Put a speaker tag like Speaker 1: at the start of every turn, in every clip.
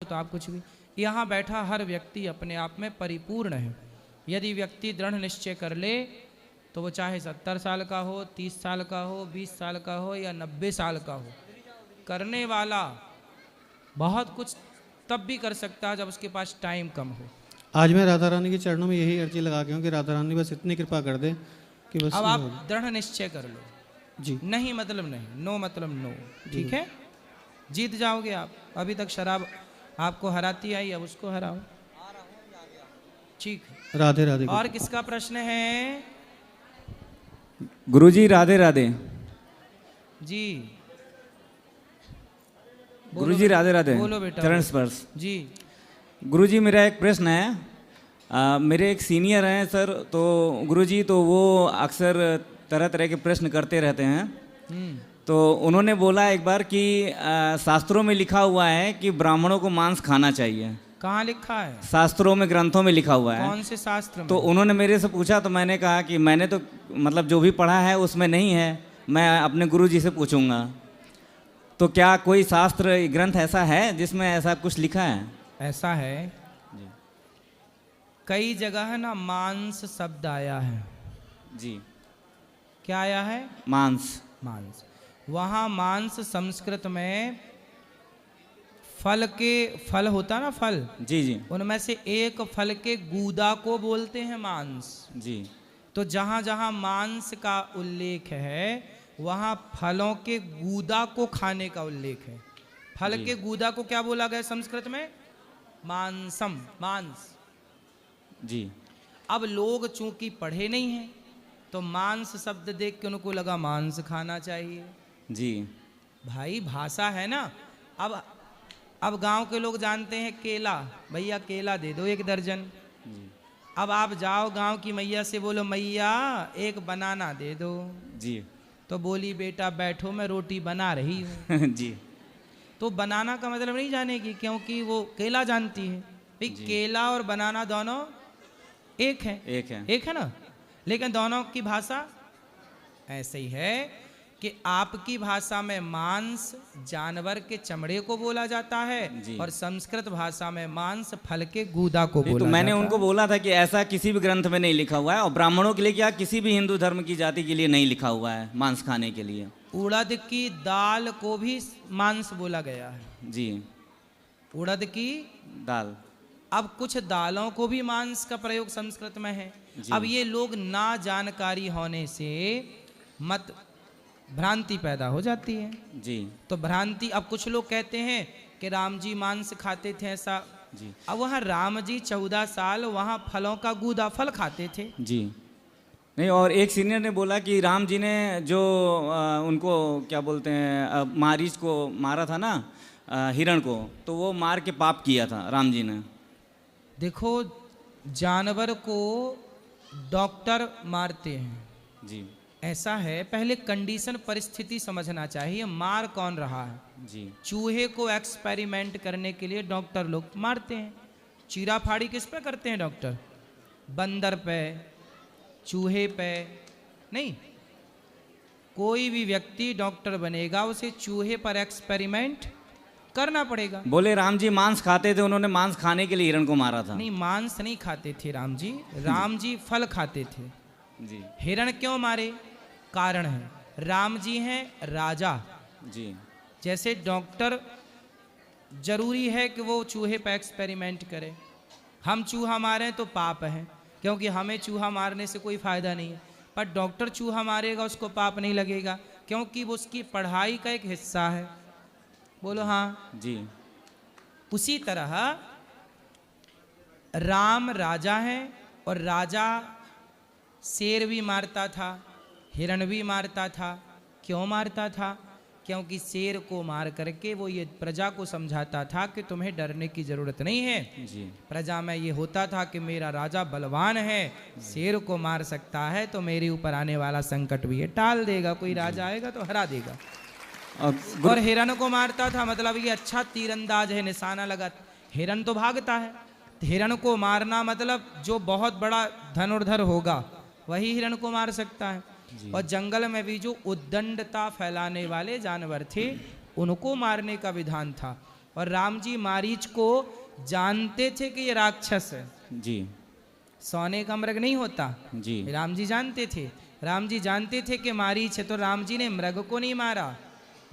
Speaker 1: तो आप कुछ भी। यहाँ बैठा हर व्यक्ति अपने आप में परिपूर्ण है। यदि व्यक्ति दृढ़ निश्चय कर ले तो वो चाहे 70 साल का हो, 30 साल का हो, 20 साल का हो या 90 साल का हो, करने वाला बहुत कुछ तब भी कर सकता है जब उसके पास टाइम कम हो।
Speaker 2: आज मैं राधा रानी के चरणों में यही अर्जी लगा के हूँ कि राधा रानी बस इतनी कृपा कर दे कि बस
Speaker 1: अब आप दृढ़ निश्चय कर लो,
Speaker 2: जी,
Speaker 1: नहीं मतलब नहीं, नो मतलब नो, ठीक है? जीत जाओगे आप। अभी तक शराब आपको हराती आई, अब उसको हराओ, ठीक है?
Speaker 2: राधे राधे।
Speaker 1: और किसका प्रश्न है?
Speaker 3: गुरुजी राधे राधे।
Speaker 1: जी
Speaker 3: गुरुजी राधे राधे।
Speaker 1: बोलो बेटा,
Speaker 3: चरण स्पर्श।
Speaker 1: जी।
Speaker 3: गुरुजी मेरा एक प्रश्न है। मेरे एक सीनियर हैं सर, तो गुरुजी तो वो अक्सर तरह तरह के प्रश्न करते रहते हैं। तो उन्होंने बोला एक बार कि शास्त्रों में लिखा हुआ है कि ब्राह्मणों को मांस खाना चाहिए।
Speaker 1: कहाँ लिखा है?
Speaker 3: शास्त्रों में, ग्रंथों में लिखा हुआ है।
Speaker 1: कौन से शास्त्र में?
Speaker 3: तो उन्होंने मेरे से पूछा, तो मैंने कहा कि मैंने तो मतलब जो भी पढ़ा है उसमें नहीं है, मैं अपने गुरुजी से पूछूंगा। तो क्या कोई शास्त्र ग्रंथ ऐसा है जिसमें ऐसा कुछ लिखा है?
Speaker 1: ऐसा है
Speaker 3: जी
Speaker 1: कई जगह ना मांस शब्द आया है।
Speaker 3: जी।
Speaker 1: क्या आया है?
Speaker 3: मांस।
Speaker 1: मांस। वहाँ मांस संस्कृत में फल के, फल होता ना फल,
Speaker 3: जी जी
Speaker 1: उनमें से एक फल के गूदा को बोलते हैं मांस।
Speaker 3: जी।
Speaker 1: तो जहाँ जहाँ मांस का उल्लेख है वहाँ फलों के गूदा को खाने का उल्लेख है। फल के गूदा को क्या बोला गया संस्कृत में? मांसम, मांस।
Speaker 3: जी।
Speaker 1: अब लोग चूंकि पढ़े नहीं हैं तो मांस शब्द देख के उनको लगा मांस खाना चाहिए।
Speaker 3: जी।
Speaker 1: भाई भाषा है ना। अब गांव के लोग जानते हैं केला, भैया केला दे दो 1 दर्जन। अब आप जाओ गांव की मैया से बोलो मैया 1 बनाना दे दो,
Speaker 3: जी।
Speaker 1: तो बोली बेटा बैठो मैं रोटी बना रही हूँ।
Speaker 3: जी।
Speaker 1: तो बनाना का मतलब नहीं जानेगी क्योंकि वो केला जानती है। भाई केला और बनाना दोनों एक है, एक है ना। लेकिन दोनों की भाषा ऐसे ही है कि आपकी भाषा में मांस जानवर के चमड़े को बोला जाता है और संस्कृत भाषा में मांस फल के गूदा को बोला
Speaker 3: तो
Speaker 1: जाता
Speaker 3: मैंने
Speaker 1: है।
Speaker 3: उनको बोला था कि ऐसा किसी भी ग्रंथ में नहीं लिखा हुआ है, और ब्राह्मणों के लिए क्या किसी भी हिंदू धर्म की जाति के लिए नहीं लिखा हुआ है मांस खाने के लिए।
Speaker 1: उड़द की दाल को भी मांस बोला गया है।
Speaker 3: जी।
Speaker 1: उड़द की
Speaker 3: दाल।
Speaker 1: अब कुछ दालों को भी मांस का प्रयोग संस्कृत में है। अब ये लोग ना जानकारी होने से मत भ्रांति पैदा हो जाती है।
Speaker 3: जी।
Speaker 1: तो भ्रांति, अब कुछ लोग कहते हैं कि राम जी मांस खाते थे ऐसा।
Speaker 3: जी।
Speaker 1: अब वहाँ राम जी 14 साल वहाँ फलों का गूदा फल खाते थे।
Speaker 3: जी। नहीं, और एक सीनियर ने बोला कि राम जी ने जो उनको क्या बोलते हैं मारीच को मारा था ना, हिरण को, तो वो मार के पाप किया था राम जी ने।
Speaker 1: देखो जानवर को डॉक्टर मारते हैं,
Speaker 3: जी।
Speaker 1: ऐसा है। पहले कंडीशन परिस्थिति समझना चाहिए, मार कौन रहा है।
Speaker 3: जी।
Speaker 1: चूहे को एक्सपेरिमेंट करने के लिए डॉक्टर लोग मारते हैं। चीरा फाड़ी किस पे करते हैं डॉक्टर? बंदर पे, चूहे पे नहीं। कोई भी व्यक्ति डॉक्टर बनेगा उसे चूहे पर एक्सपेरिमेंट करना पड़ेगा।
Speaker 3: बोले राम जी मांस खाते थे, उन्होंने मांस खाने के लिए हिरण को मारा था।
Speaker 1: नहीं, मांस नहीं खाते थे राम जी, राम जी फल खाते थे।
Speaker 3: जी।
Speaker 1: हिरण क्यों मारे? कारण है, राम जी हैं राजा।
Speaker 3: जी।
Speaker 1: जैसे डॉक्टर जरूरी है कि वो चूहे पर एक्सपेरिमेंट करे। हम चूहा मारें तो पाप है क्योंकि हमें चूहा मारने से कोई फायदा नहीं है, पर डॉक्टर चूहा मारेगा उसको पाप नहीं लगेगा क्योंकि वो उसकी पढ़ाई का एक हिस्सा है। बोलो हाँ
Speaker 3: जी।
Speaker 1: उसी तरह राम राजा है और राजा शेर भी मारता था, हिरण भी मारता था। क्यों मारता था? क्योंकि शेर को मार करके वो ये प्रजा को समझाता था कि तुम्हें डरने की जरूरत नहीं है।
Speaker 3: जी।
Speaker 1: प्रजा में ये होता था कि मेरा राजा बलवान है, शेर को मार सकता है तो मेरे ऊपर आने वाला संकट भी ये टाल देगा। कोई राजा आएगा तो हरा देगा। और हिरण को मारता था, मतलब ये अच्छा तीरंदाज है, निशाना लगा। हिरण तो भागता है, हिरण को मारना मतलब जो बहुत बड़ा धनुर्धर होगा वही हिरण को मार सकता है। और जंगल में भी जो उद्दंडता फैलाने वाले जानवर थे उनको मारने का विधान था। और राम जी मारीच को जानते थे कि ये राक्षस है,
Speaker 3: जी
Speaker 1: सोने का मृग नहीं होता,
Speaker 3: जी
Speaker 1: राम जी जानते थे। राम जी जानते थे कि मारीच है, तो राम जी ने मृग को नहीं मारा,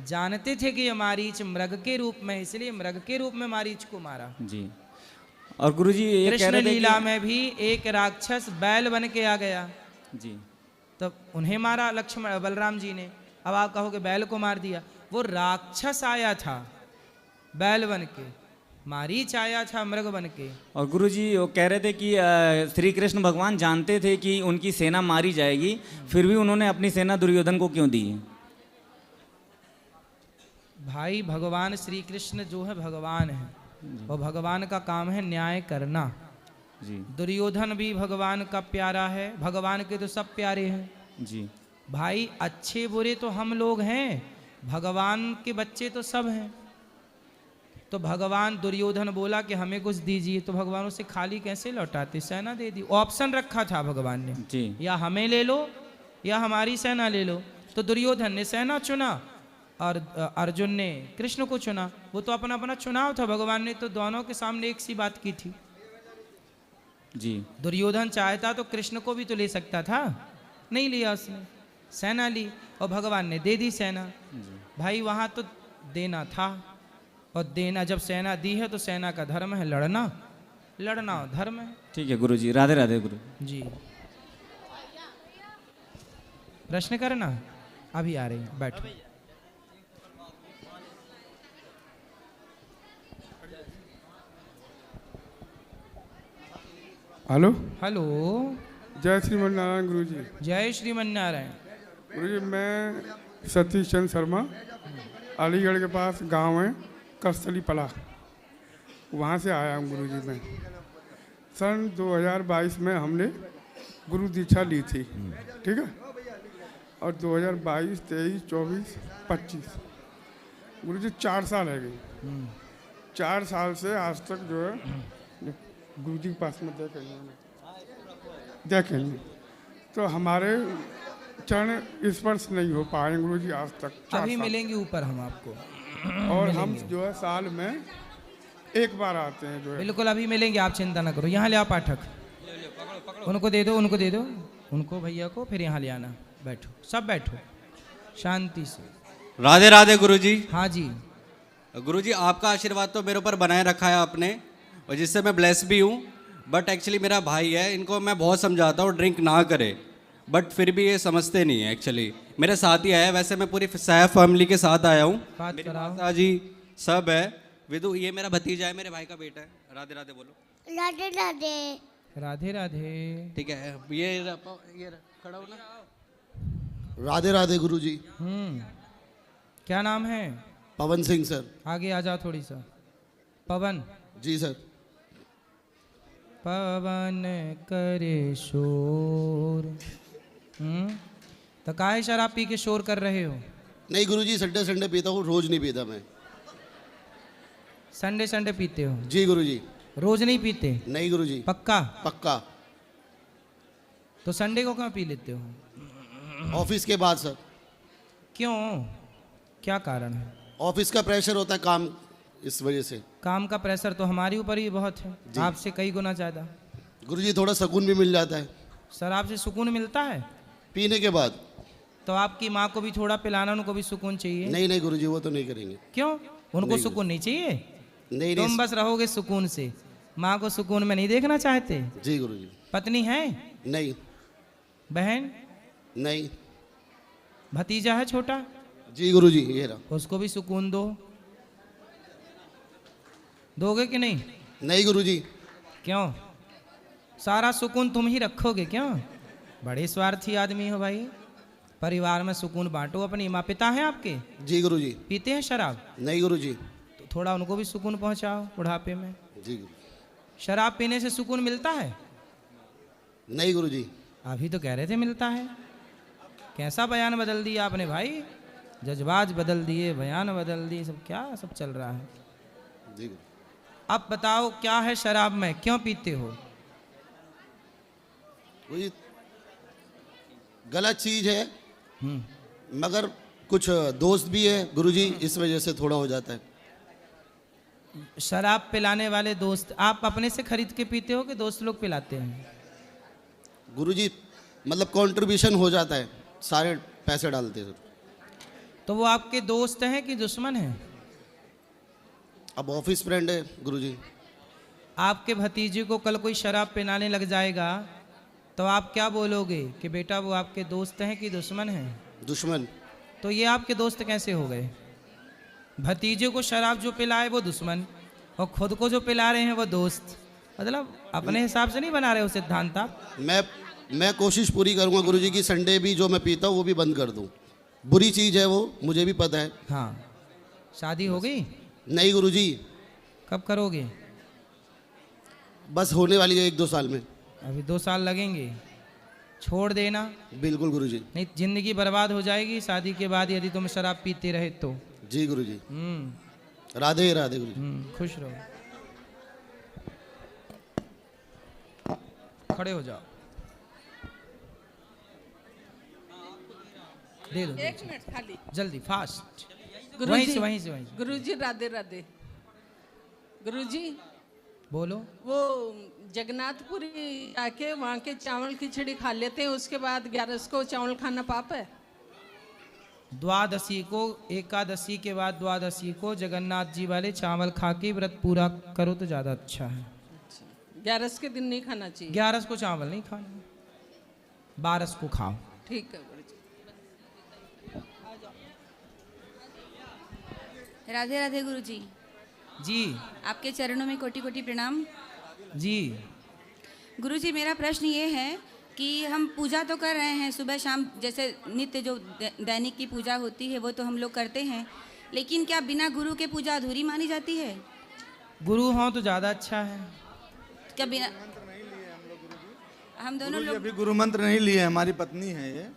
Speaker 1: जानते थे कि ये मारीच मृग के रूप में, इसलिए मृग के रूप में मारीच को मारा।
Speaker 3: जी। और गुरुजी ये कह
Speaker 1: कृष्ण
Speaker 3: रहे थे
Speaker 1: लीला
Speaker 3: कि
Speaker 1: में भी एक राक्षस बैल बन के आ गया,
Speaker 3: जी
Speaker 1: तो उन्हें मारा लक्ष्मण बलराम जी ने। अब आप कहोगे बैल को मार दिया, वो राक्षस आया था बैल बन के, मारीच आया था मृग बन के।
Speaker 3: और गुरुजी वो कह रहे थे कि श्री कृष्ण भगवान जानते थे कि उनकी सेना मारी जाएगी, फिर भी उन्होंने अपनी सेना दुर्योधन को क्यों दी?
Speaker 1: भाई भगवान श्री कृष्ण जो है भगवान है, और भगवान का काम है न्याय करना।
Speaker 3: जी
Speaker 1: दुर्योधन भी भगवान का प्यारा है, भगवान के तो सब प्यारे हैं।
Speaker 3: जी
Speaker 1: भाई अच्छे बुरे तो हम लोग हैं, भगवान के बच्चे तो सब हैं। तो भगवान दुर्योधन बोला कि हमें कुछ दीजिए, तो भगवान उसे खाली कैसे लौटाते, सेना दे दी। ऑप्शन रखा था भगवान ने,
Speaker 3: जी
Speaker 1: या हमें ले लो या हमारी सेना ले लो। तो दुर्योधन ने सेना चुना और अर्जुन ने कृष्ण को चुना। वो तो अपना अपना चुनाव था, भगवान ने तो दोनों के सामने एक सी बात की थी।
Speaker 3: जी
Speaker 1: दुर्योधन चाहता तो कृष्ण को भी तो ले सकता था, नहीं लिया उसने, सेना ली और भगवान ने दे दी सेना। भाई वहां तो देना था, और देना जब सेना दी है तो सेना का धर्म है लड़ना, लड़ना धर्म है।
Speaker 3: ठीक है गुरुजी, राधे राधे गुरु
Speaker 1: जी। प्रश्न करना, अभी आ रही हैं, बैठो।
Speaker 4: हेलो,
Speaker 1: हेलो,
Speaker 4: जय श्रीमन नारायण गुरु जी।
Speaker 1: जय श्रीमन नारायण।
Speaker 4: गुरु जी, मैं सतीश चंद्र शर्मा, अलीगढ़ के पास गांव है करसली पला, वहाँ से आया हूँ गुरु जी। मैं सन 2022 में हमने गुरु दीक्षा ली थी, ठीक है, और 2022, 23, 24, 25 गुरु जी 4 साल है गई। 4 साल से आज तक जो है गुरु जी के पास में देखेंगे तो हमारे चरण स्पर्श नहीं हो पाए गुरु जी आज तक। 4
Speaker 1: अभी
Speaker 4: साल।
Speaker 1: मिलेंगे ऊपर हम आपको,
Speaker 4: और हम जो है साल में एक बार आते हैं जो है।
Speaker 1: बिल्कुल अभी मिलेंगे, आप चिंता ना करो। यहाँ ले आओ पाठक, उनको दे दो, उनको दे दो, उनको भैया को, फिर यहाँ ले आना। बैठो, सब बैठो शांति से।
Speaker 5: राधे राधे गुरुजी।
Speaker 1: हाँ जी।
Speaker 5: गुरुजी, आपका आशीर्वाद तो मेरे ऊपर बनाए रखा है आपने, और जिससे मैं ब्लेस भी हूँ। बट एक्चुअली मेरा भाई है, इनको मैं बहुत समझाता हूँ ड्रिंक ना करे, बट फिर भी ये समझते नहीं है। एक्चुअली मेरे साथ ही आया, वैसे मैं पूरी सैफ फैमिली के साथ आया हूँ,
Speaker 1: बात
Speaker 5: मेरी
Speaker 1: कराओ।
Speaker 5: माता जी सब है, विदु ये मेरा भतीजा है, मेरे भाई का बेटा है। राधे राधे बोलो।
Speaker 6: राधे राधे।
Speaker 1: राधे राधे।
Speaker 5: ठीक है, ये खड़ा हो ना।
Speaker 7: राधे राधे गुरुजी।
Speaker 1: क्या नाम है?
Speaker 7: पवन सिंह सर।
Speaker 1: आगे आ जाओ थोड़ी सा। पवन।
Speaker 7: जी सर।
Speaker 1: पवन करे शोर। तो काहे शराब पी के शोर कर रहे हो?
Speaker 7: नहीं गुरुजी, संडे संडे पीता हूँ, रोज नहीं पीता मैं।
Speaker 1: संडे संडे पीते हो?
Speaker 7: जी गुरुजी।
Speaker 1: रोज नहीं पीते?
Speaker 7: नहीं गुरुजी।
Speaker 1: पक्का?
Speaker 7: पक्का।
Speaker 1: तो संडे को क्यों पी लेते हो?
Speaker 7: ऑफिस के बाद सर।
Speaker 1: क्यों, क्या कारण है?
Speaker 7: ऑफिस का प्रेशर होता है, काम, इस वजह से।
Speaker 1: काम का प्रेशर तो हमारे ऊपर ही बहुत है, आपसे कई गुना ज्यादा।
Speaker 7: गुरुजी थोड़ा सुकून भी मिल जाता है
Speaker 1: शराब से सुकून मिलता है?
Speaker 7: पीने के बाद।
Speaker 1: तो आपकी माँ को भी थोड़ा पिलाना, उनको भी सुकून चाहिए।
Speaker 7: नहीं नहीं गुरुजी, वो तो नहीं करेंगे।
Speaker 1: क्यों, उनको
Speaker 7: नहीं,
Speaker 1: सुकून नहीं चाहिए?
Speaker 7: नहीं
Speaker 1: तुम
Speaker 7: नहीं।
Speaker 1: बस रहोगे सुकून से, माँ को सुकून में नहीं देखना चाहते?
Speaker 7: जी गुरुजी।
Speaker 1: पत्नी है?
Speaker 7: नहीं।
Speaker 1: बहन?
Speaker 7: नहीं।
Speaker 1: भतीजा है छोटा?
Speaker 7: जी गुरुजी, ये रहा।
Speaker 1: उसको भी सुकून दो। दोगे कि नहीं?
Speaker 7: नहीं गुरुजी।
Speaker 1: क्यों, सारा सुकून तुम ही रखोगे क्यों? बड़े स्वार्थी आदमी हो भाई। परिवार में सुकून बांटो। अपनी माँ पिता हैं आपके?
Speaker 7: जी गुरुजी।
Speaker 1: पीते हैं शराब?
Speaker 7: नहीं गुरुजी।
Speaker 1: तो थोड़ा उनको भी सुकून पहुंचाओ बुढ़ापे में।
Speaker 7: जी गुरुजी।
Speaker 1: शराब पीने से सुकून मिलता है?
Speaker 7: नहीं गुरुजी।
Speaker 1: अभी तो कह रहे थे मिलता है। कैसा बयान बदल दिया आपने भाई, जज्बात बदल दिए, बयान बदल दिए, सब क्या सब चल रहा है।
Speaker 7: जी।
Speaker 1: अब बताओ क्या है शराब में, क्यों पीते हो?
Speaker 7: गुरुजी गलत चीज है, मगर कुछ दोस्त भी है गुरुजी, इस वजह से थोड़ा हो जाता है।
Speaker 1: शराब पिलाने वाले दोस्त आप अपने से खरीद के पीते हो कि दोस्त लोग पिलाते हैं?
Speaker 7: गुरुजी मतलब कंट्रीब्यूशन हो जाता है, सारे पैसे डालते हैं सर।
Speaker 1: तो वो आपके दोस्त हैं कि दुश्मन हैं?
Speaker 7: अब ऑफिस फ्रेंड है गुरुजी।
Speaker 1: आपके भतीजे को कल कोई शराब पिलाने लग जाएगा तो आप क्या बोलोगे कि बेटा वो आपके दोस्त हैं कि दुश्मन हैं?
Speaker 7: दुश्मन।
Speaker 1: तो ये आपके दोस्त कैसे हो गए? भतीजे को शराब जो पिलाए वो दुश्मन और खुद को जो पिला रहे हैं वो दोस्त। मतलब अपने हिसाब से नहीं बना रहे हो सिद्धांत आप।
Speaker 7: मैं कोशिश पूरी करूंगा गुरुजी की संडे भी जो मैं पीता हूँ वो भी बंद कर दूं। बुरी चीज़ है वो, मुझे भी पता है।
Speaker 1: हाँ, शादी हो गई?
Speaker 7: नहीं गुरुजी,
Speaker 1: कब करोगे?
Speaker 7: बस होने वाली है 1-2 साल में।
Speaker 1: अभी 2 साल लगेंगे। छोड़ देना।
Speaker 7: बिल्कुल गुरुजी।
Speaker 1: नहीं जिंदगी बर्बाद हो जाएगी शादी के बाद यदि तुम शराब पीते रहे तो।
Speaker 7: जी गुरुजी। राधे राधे गुरुजी।
Speaker 1: खुश रहो। खड़े हो जाओ। दे दो।
Speaker 6: 1 मिनट खाली।
Speaker 1: जल्दी फास्ट।
Speaker 6: गुरुजी,
Speaker 1: वहीं से।
Speaker 6: गुरुजी राधे राधे। गुरुजी
Speaker 1: बोलो।
Speaker 6: वो जगन्नाथपुरी आके वहाँ के चावल खिचड़ी खा लेते हैं, उसके बाद 11 को चावल खाना पाप है?
Speaker 1: द्वादशी को, एकादशी के बाद द्वादशी को जगन्नाथ जी वाले चावल खा के व्रत पूरा करो तो ज़्यादा अच्छा है।
Speaker 6: 11 के दिन नहीं खाना चाहिए?
Speaker 1: 11 को चावल नहीं खाना, 12 को खाओ।
Speaker 6: ठीक है गुरुजी।
Speaker 8: राधे राधे गुरुजी।
Speaker 1: जी
Speaker 8: आपके चरणों में कोटि कोटि प्रणाम।
Speaker 1: जी।
Speaker 8: गुरुजी मेरा प्रश्न ये है कि हम पूजा तो कर रहे हैं सुबह शाम, जैसे नित्य जो दैनिक की पूजा होती है वो तो हम लोग करते हैं, लेकिन क्या बिना गुरु के पूजा अधूरी मानी जाती है?
Speaker 1: गुरु हो तो ज़्यादा अच्छा है।
Speaker 8: क्या बिना हम दोनों लोग
Speaker 9: अभी गुरु मंत्र नहीं लिए, हमारी पत्नी है ये,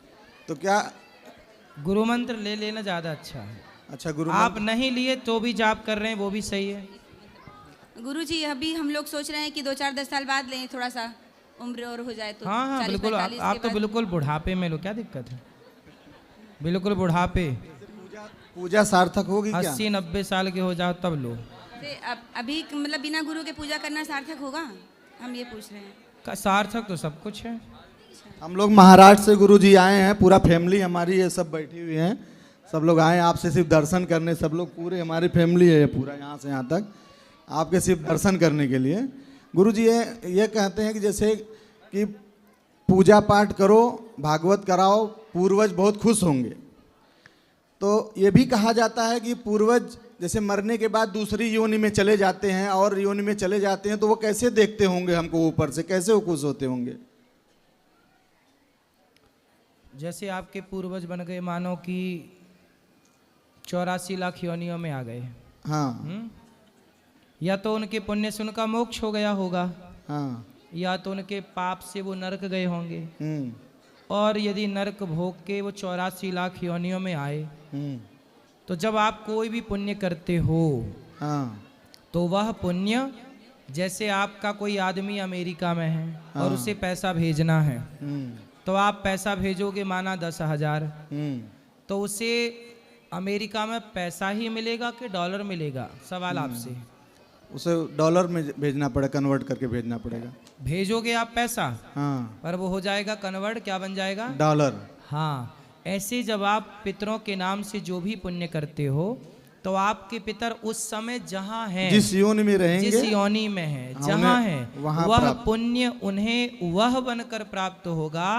Speaker 9: तो क्या
Speaker 1: गुरु मंत्र ले लेना ज़्यादा अच्छा है।
Speaker 9: अच्छा गुरु
Speaker 1: आप नहीं लिए तो भी जाप कर रहे हैं वो भी सही है।
Speaker 8: गुरुजी अभी हम लोग सोच रहे हैं कि 2-4-10 साल बाद लें, थोड़ा सा उम्र और हो जाए तो।
Speaker 1: हाँ
Speaker 8: 40-45
Speaker 1: बिल्कुल। आप
Speaker 8: के
Speaker 1: तो
Speaker 8: बाद।
Speaker 1: बिल्कुल बुढ़ापे में लो, क्या दिक्कत है? बिल्कुल बुढ़ापे,
Speaker 9: पूजा सार्थक होगी क्या?
Speaker 1: 80-90 साल के हो जाओ तब लो।
Speaker 8: अभी मतलब बिना गुरु के पूजा करना सार्थक होगा, हम ये पूछ रहे हैं।
Speaker 1: सार्थक तो सब कुछ है।
Speaker 9: हम लोग महाराष्ट्र से गुरुजी आए हैं, पूरा फैमिली हमारी ये सब बैठी हुई है, सब लोग आए हैं आपसे सिर्फ दर्शन करने। सब लोग पूरे हमारी फैमिली है पूरा, यहाँ से यहाँ तक आपके सिर्फ दर्शन करने के लिए। गुरुजी ये कहते हैं कि जैसे कि पूजा पाठ करो, भागवत कराओ, पूर्वज बहुत खुश होंगे। तो ये भी कहा जाता है कि पूर्वज जैसे मरने के बाद दूसरी योनि में चले जाते हैं और योनि में चले जाते हैं तो वो कैसे देखते होंगे हमको ऊपर से, कैसे वो खुश होते होंगे?
Speaker 1: जैसे आपके पूर्वज बन गए, मानो कि 84 लाख योनियों में आ गए।
Speaker 9: हाँ।
Speaker 1: या तो उनके पुण्य से उनका मोक्ष हो गया होगा,
Speaker 9: हाँ।
Speaker 1: या तो उनके पाप से वो नरक गए होंगे। और यदि नरक भोग के वो 84 लाख योनियों में आए, तो जब आप कोई भी पुण्य करते हो,
Speaker 9: हाँ।
Speaker 1: तो वह पुण्य, जैसे आपका कोई आदमी अमेरिका में है और उसे पैसा भेजना है, तो आप पैसा भेजोगे माना 10,000, तो उसे अमेरिका में पैसा ही मिलेगा कि डॉलर मिलेगा? सवाल आपसे।
Speaker 9: उसे डॉलर में भेजना पड़ेगा, कन्वर्ट करके भेजना पड़ेगा।
Speaker 1: भेजोगे आप पैसा,
Speaker 9: हाँ,
Speaker 1: पर वो हो जाएगा कन्वर्ट, क्या बन जाएगा?
Speaker 9: डॉलर।
Speaker 1: हाँ। ऐसे जब आप पितरों के नाम से जो भी पुण्य करते हो, तो आपके पितर उस समय जहाँ हैं,
Speaker 9: जिस योनि में रहेंगे,
Speaker 1: जिस योनि में है, जहाँ है, वह पुण्य उन्हें वह बनकर प्राप्त होगा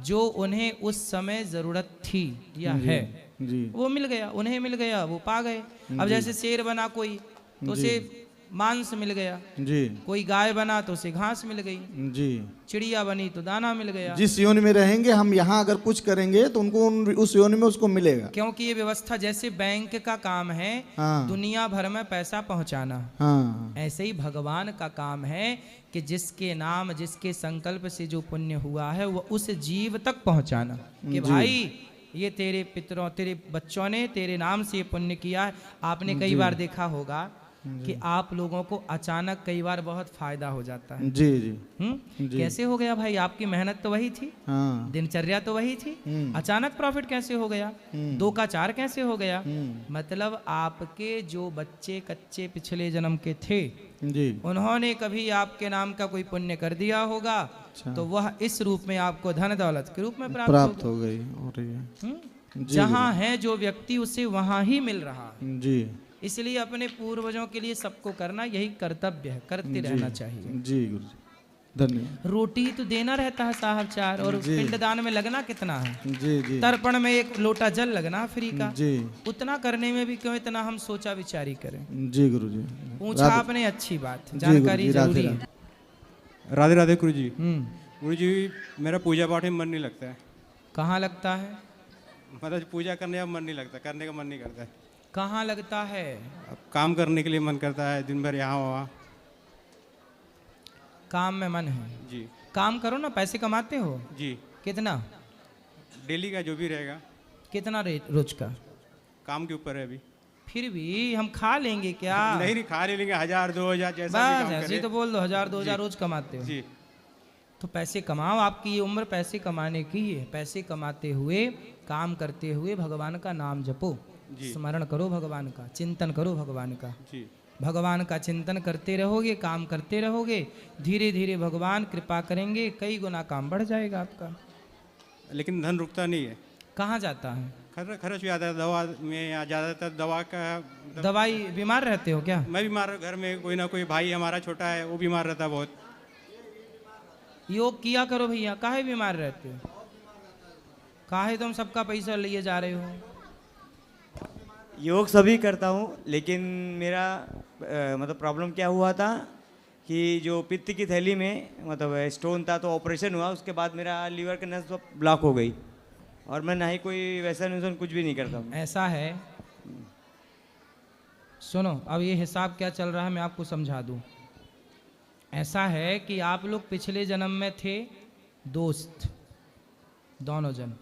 Speaker 1: जो उन्हें उस समय जरूरत थी या है।
Speaker 9: जी।
Speaker 1: वो मिल गया, उन्हें मिल गया, वो पा गए। अब जैसे शेर बना कोई तो उसे मांस मिल गया,
Speaker 9: जी।
Speaker 1: कोई गाय बना तो उसे घास मिल गई,
Speaker 9: जी।
Speaker 1: चिड़िया बनी तो दाना मिल गया।
Speaker 9: जिस योनि में रहेंगे हम, यहाँ अगर कुछ करेंगे तो उनको उस योनि में उसको मिलेगा।
Speaker 1: क्योंकि ये व्यवस्था जैसे बैंक का काम है,
Speaker 9: हाँ।
Speaker 1: दुनिया भर में पैसा पहुंचाना,
Speaker 9: हाँ।
Speaker 1: ऐसे ही भगवान का काम है कि जिसके नाम, जिसके संकल्प से जो पुण्य हुआ है वो उस जीव तक पहुंचाना, कि भाई ये तेरे पितरों, तेरे बच्चों ने तेरे नाम से ये पुण्य किया है। आपने कई बार देखा होगा कि आप लोगों को अचानक कई बार बहुत फायदा हो जाता है।
Speaker 9: जी जी जी।
Speaker 1: कैसे हो गया भाई? आपकी मेहनत तो वही थी,
Speaker 9: हाँ।
Speaker 1: दिनचर्या तो वही थी, अचानक प्रॉफिट कैसे हो गया? 2 का 4 कैसे हो गया? मतलब आपके जो बच्चे कच्चे पिछले जन्म के थे,
Speaker 9: जी
Speaker 1: उन्होंने कभी आपके नाम का कोई पुण्य कर दिया होगा, तो वह इस रूप में आपको धन दौलत के रूप में
Speaker 9: प्राप्त हो गई हो रही है। जी
Speaker 1: जहाँ है जो व्यक्ति उसे वहाँ ही मिल रहा है।
Speaker 9: जी
Speaker 1: इसलिए अपने पूर्वजों के लिए सबको करना यही कर्तव्य है, करते रहना चाहिए।
Speaker 9: जी गुरु जी धन्यवाद।
Speaker 1: रोटी तो देना रहता है साहब 4, और पिंडदान में लगना कितना है?
Speaker 9: जी जी
Speaker 1: तर्पण में 1 लोटा जल लगना फ्री का।
Speaker 9: जी
Speaker 1: उतना करने में भी क्यों इतना हम सोचा विचारी करें?
Speaker 9: जी गुरु जी।
Speaker 1: पूछा आपने अच्छी बात,
Speaker 9: जी
Speaker 1: जानकारी
Speaker 9: गुरु जी,
Speaker 1: जरूरी
Speaker 9: राधे
Speaker 1: है।
Speaker 10: राधे राधे गुरु जी।
Speaker 1: हम्म,
Speaker 10: गुरु जी मेरा पूजा पाठ में मन नहीं लगता है,
Speaker 1: कहाँ लगता है?
Speaker 10: मतलब पूजा करने का मन नहीं लगता, करने का मन नहीं करता है।
Speaker 1: कहाँ लगता है?
Speaker 10: अब काम करने के लिए मन करता है, दिन भर यहाँ वहाँ।
Speaker 1: काम में मन है?
Speaker 10: जी
Speaker 1: काम करो ना, पैसे कमाते हो?
Speaker 10: जी।
Speaker 1: कितना?
Speaker 10: डेली का जो भी रहेगा,
Speaker 1: कितना रोज का?
Speaker 10: काम के ऊपर है अभी।
Speaker 1: फिर भी हम खा लेंगे क्या?
Speaker 10: नहीं नहीं, खा ले लेंगे 1000 2000 जैसा भी
Speaker 1: बस
Speaker 10: काम
Speaker 1: ऐसे ही
Speaker 10: करे।
Speaker 1: तो बोल दो, 1000-2000 रोज कमाते हो।
Speaker 10: जी
Speaker 1: तो पैसे कमाओ, आपकी ये उम्र पैसे कमाने की है। पैसे कमाते हुए, काम करते हुए भगवान का नाम जपो, स्मरण करो भगवान का, चिंतन करो भगवान का।
Speaker 10: जी
Speaker 1: भगवान का चिंतन करते रहोगे, काम करते रहोगे, धीरे धीरे भगवान कृपा करेंगे, कई गुना काम बढ़ जाएगा आपका।
Speaker 10: लेकिन धन रुकता नहीं है,
Speaker 1: कहाँ जाता है?
Speaker 10: खर्च भी आता है दवा में, या ज़्यादातर दवा का।
Speaker 1: दवाई? बीमार रहते हो क्या?
Speaker 10: मैं बीमार, घर में कोई ना कोई भाई हमारा छोटा है, वो बीमार रहता है बहुत।
Speaker 1: योग किया करो भैया, काहे बीमार रहते हो? काहे तुम सबका पैसा लिए जा रहे हो?
Speaker 11: योग सभी करता हूँ, लेकिन मेरा मतलब प्रॉब्लम क्या हुआ था कि जो पित्त की थैली में मतलब स्टोन था, तो ऑपरेशन हुआ, उसके बाद मेरा लीवर की नस ब्लॉक हो गई, और मैं ना ही कोई वैसा नुकसान कुछ भी नहीं करता हूँ।
Speaker 1: ऐसा है, सुनो अब ये हिसाब क्या चल रहा है मैं आपको समझा दूं। ऐसा है कि आप लोग पिछले जन्म में थे दोस्त, दोनों जन।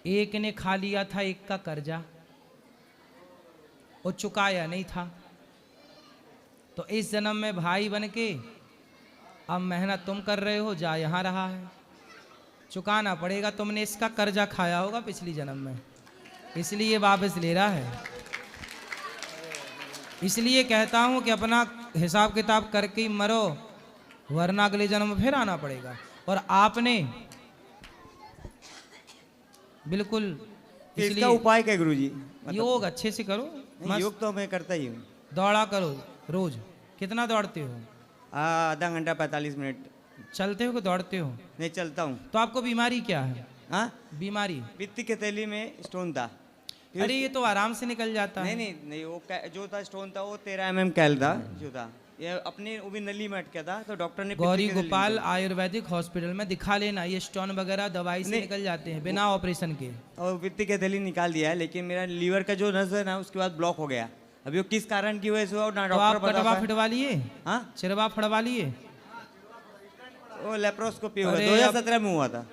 Speaker 1: एक ने खा लिया था एक का कर्जा, और चुकाया नहीं था, तो इस जन्म में भाई बन के अब मेहनत तुम कर रहे हो, जा यहाँ रहा है, चुकाना पड़ेगा। तुमने इसका कर्जा खाया होगा पिछली जन्म में, इसलिए वापस ले रहा है। इसलिए कहता हूं कि अपना हिसाब किताब करके ही मरो, वरना अगले जन्म में फिर आना पड़ेगा। और आपने बिल्कुल,
Speaker 11: इसका उपाय क्या गुरुजी?
Speaker 1: योग अच्छे से करो,
Speaker 11: योग तो मैं करता ही हूँ।
Speaker 1: दौड़ा करो रोज। कितना दौड़ते हो?
Speaker 11: आधा घंटा 45 मिनट।
Speaker 1: चलते हो कि दौड़ते हो?
Speaker 11: नहीं, चलता हूँ।
Speaker 1: तो आपको बीमारी क्या है?
Speaker 11: हाँ,
Speaker 1: बीमारी
Speaker 11: पित्त की थैली में स्टोन था।
Speaker 1: अरे ये तो आराम से निकल जाता है।
Speaker 11: नहीं नहीं नहीं, वो जो था स्टोन था वो 13 mm कैल था जो था, ये अपने वो भी नली में अटका था, तो डॉक्टर ने
Speaker 1: गौरी गोपाल आयुर्वेदिक हॉस्पिटल में दिखा लेना, ये स्टोन वगैरह दवाई से निकल जाते हैं बिना ऑपरेशन के।
Speaker 11: और पित्त की थैली निकाल दिया है, लेकिन मेरा लीवर का जो नस है ना उसके बाद ब्लॉक हो गया। अभी वो किस कारण की वजह से हुआ ना
Speaker 1: तो आप
Speaker 11: डॉक्टर
Speaker 1: कटवा फिटवा लिए?
Speaker 11: हाँ,
Speaker 1: चिरवा फड़वा लिए?
Speaker 11: वो लेप्रोस्कोपी हुआ,
Speaker 1: अरे
Speaker 11: 2017 में हुआ था।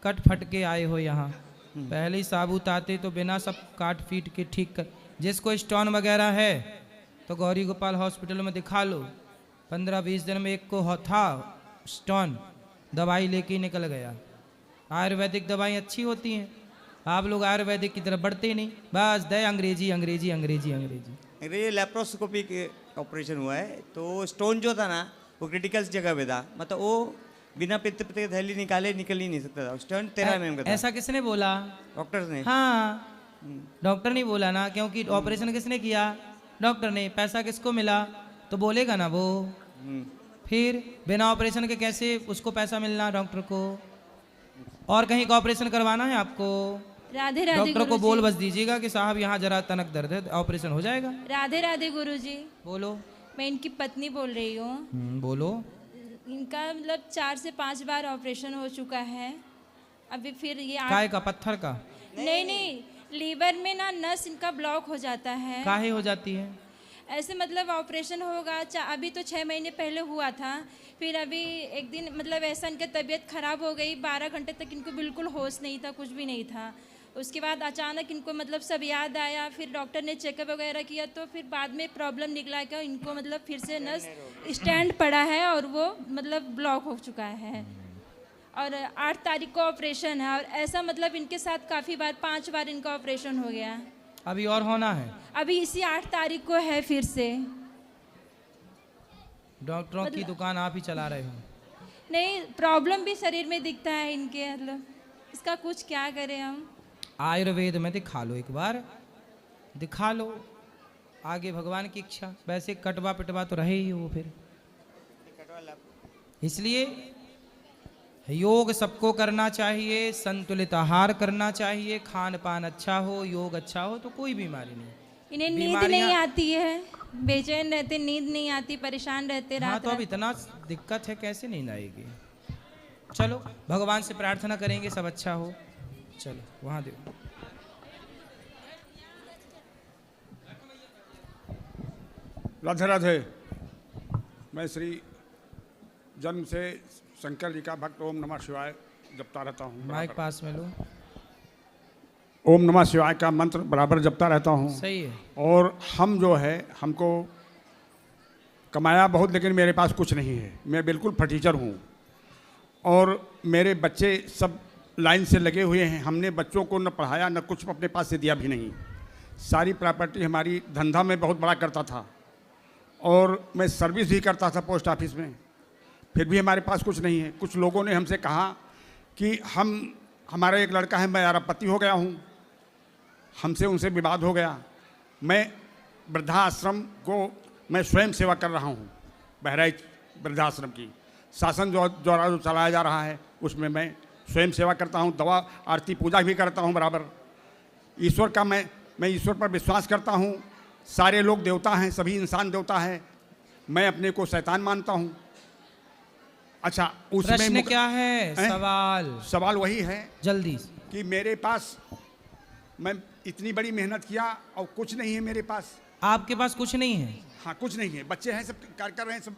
Speaker 1: कट फट के आए हो यहाँ, पहले ही साबुत आते तो बिना सब काट पीट के ठीक कर। जिसको स्टोन वगैरह है तो गौरी गोपाल हॉस्पिटल में दिखा लो। 15-20 दिन में एक को था स्टोन, दवाई लेके ही निकल गया। आयुर्वेदिक दवाई अच्छी होती हैं, आप लोग आयुर्वेदिक की तरफ बढ़ते ही नहीं, बस दे अंग्रेजी अंग्रेजी अंग्रेजी अंग्रेजी।
Speaker 11: अरे ये लेप्रोस्कोपी के ऑपरेशन हुआ है, तो स्टोन जो था ना वो क्रिटिकल जगह पे था, मतलब वो बिना पित्त की थैली निकाले निकल ही नहीं सकता था। स्टोन 13 mm का था।
Speaker 1: ऐसा किसने बोला?
Speaker 11: डॉक्टर ने।
Speaker 1: हाँ, डॉक्टर ने बोला ना, क्योंकि ऑपरेशन किसने किया? डॉक्टर ने। पैसा किसको मिला? तो बोलेगा ना वो। फिर बिना ऑपरेशन के कैसे उसको पैसा मिलना डॉक्टर को? और कहीं का ऑपरेशन करवाना है आपको?
Speaker 12: राधे राधे
Speaker 1: डॉक्टर को बोल बस दीजिएगा कि साहब यहाँ जरा तनक दर्द है, ऑपरेशन हो जाएगा।
Speaker 12: राधे राधे गुरुजी।
Speaker 1: बोलो।
Speaker 12: मैं इनकी पत्नी बोल रही हूँ।
Speaker 1: बोलो।
Speaker 12: इनका मतलब 4 से 5 बार ऑपरेशन हो चुका है। अभी फिर ये
Speaker 1: काय का? पत्थर का?
Speaker 12: नहीं नहीं, लीवर में ना नस इनका ब्लॉक हो जाता है।
Speaker 1: काहे हो जाती है?
Speaker 12: ऐसे मतलब ऑपरेशन होगा, अभी तो 6 महीने पहले हुआ था, फिर अभी एक दिन मतलब ऐसा इनका तबीयत खराब हो गई, 12 घंटे तक इनको बिल्कुल होश नहीं था, कुछ भी नहीं था। उसके बाद अचानक इनको मतलब सब याद आया, फिर डॉक्टर ने चेकअप वगैरह किया तो फिर बाद में प्रॉब्लम निकला कि इनको मतलब फिर से नस स्टैंड पड़ा है और वो मतलब ब्लॉक हो चुका है। और 8 तारीख को ऑपरेशन है और ऐसा मतलब इनके साथ काफ़ी बार 5 बार इनका ऑपरेशन हो गया।
Speaker 1: अभी और होना है?
Speaker 12: अभी इसी 8 तारीख को है फिर से।
Speaker 1: डॉक्टरों की दुकान आप ही चला रहे हो?
Speaker 12: नहीं, प्रॉब्लम भी शरीर में दिखता है इनके, मतलब इसका कुछ क्या करें हम?
Speaker 1: आयुर्वेद में दिखा लो, एक बार दिखा लो, आगे भगवान की इच्छा। वैसे कटवा पिटवा तो रहे ही वो फिर, इसलिए योग सबको करना चाहिए, संतुलित आहार करना चाहिए, खान पान अच्छा हो, योग अच्छा हो तो कोई बीमारी नहीं।
Speaker 12: इन्हें नींद नहीं आती है, बेचैन रहते, नींद नहीं आती, परेशान रहते
Speaker 1: हाँ
Speaker 12: रात
Speaker 1: तो अब इतना दिक्कत है, कैसे नींद आएगी? चलो भगवान से प्रार्थना करेंगे सब अच्छा हो। चलो वहाँ दे।
Speaker 13: राधे राधे। मैं श्री जन्म से शंकर जी का भक्त ओम नमः शिवाय जपता रहता हूँ।
Speaker 1: माइक पास में लो।
Speaker 13: ओम नमः शिवाय का मंत्र बराबर जपता रहता हूँ।
Speaker 1: सही है।
Speaker 13: और हम जो है, हमको कमाया बहुत लेकिन मेरे पास कुछ नहीं है, मैं बिल्कुल फटीचर हूँ। और मेरे बच्चे सब लाइन से लगे हुए हैं, हमने बच्चों को न पढ़ाया न कुछ अपने पास से दिया भी नहीं। सारी प्रॉपर्टी हमारी धंधा में बहुत बड़ा करता था और मैं सर्विस भी करता था पोस्ट ऑफिस में, फिर भी हमारे पास कुछ नहीं है। कुछ लोगों ने हमसे कहा कि हमारा एक लड़का है, मैं अरबपति हो गया हूँ, हमसे उनसे विवाद हो गया। मैं वृद्धाश्रम को मैं स्वयं सेवा कर रहा हूँ, बहराइच वृद्धाश्रम की शासन जो चलाया जा रहा है उसमें मैं स्वयं सेवा करता हूँ, दवा आरती पूजा भी करता हूँ बराबर। ईश्वर का मैं ईश्वर पर विश्वास करता हूँ। सारे लोग देवता हैं, सभी इंसान देवता है, मैं अपने को शैतान मानता हूँ। अच्छा, उसमें
Speaker 1: प्रश्न क्या है?
Speaker 13: सवाल वही है
Speaker 1: जल्दी
Speaker 13: कि मेरे पास, मैं इतनी बड़ी मेहनत किया और कुछ नहीं है मेरे पास।
Speaker 1: आपके पास कुछ नहीं है?
Speaker 13: हाँ कुछ नहीं है, बच्चे हैं सब कार्य कर रहे हैं सब।